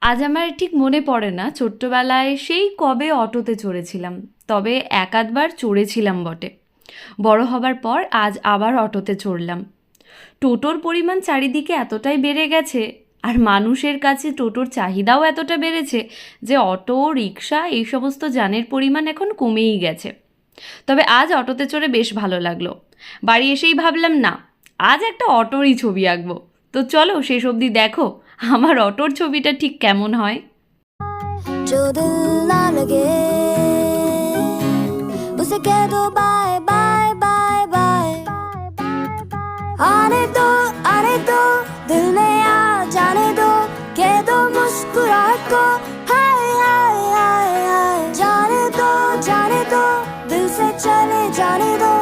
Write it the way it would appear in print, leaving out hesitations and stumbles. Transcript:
আজ আমার ঠিক মনে পড়ে না ছোট্টবেলায় সেই কবে অটোতে চড়েছিলাম, তবে এক আধবার চড়েছিলাম বটে। বড় হবার পর আজ আবার অটোতে চড়লাম। টোটোর পরিমাণ চারিদিকে এতটাই বেড়ে গেছে, আর মানুষের কাছে টোটোর চাহিদাও এতটা বেড়েছে যে অটো রিক্সা এই সমস্ত যানের পরিমাণ এখন কমেই গেছে। তবে আজ অটোতে চড়ে বেশ ভালো লাগলো। বাড়ি এসেই ভাবলাম, না, আজ একটা অটোরই ছবি আঁকবো। তো চলো শেষ অবধি দেখো আমার অটোর ছবিটা ঠিক কেমন হয়। जो दिल ना लगे उसे कह दो बाय बाय बाय बाय। आने दो दिल में आ जाने दो, कह दो मुस्कुराहट को हाय हाय हाय हाय। जाने दो दिल से चले जाने दो।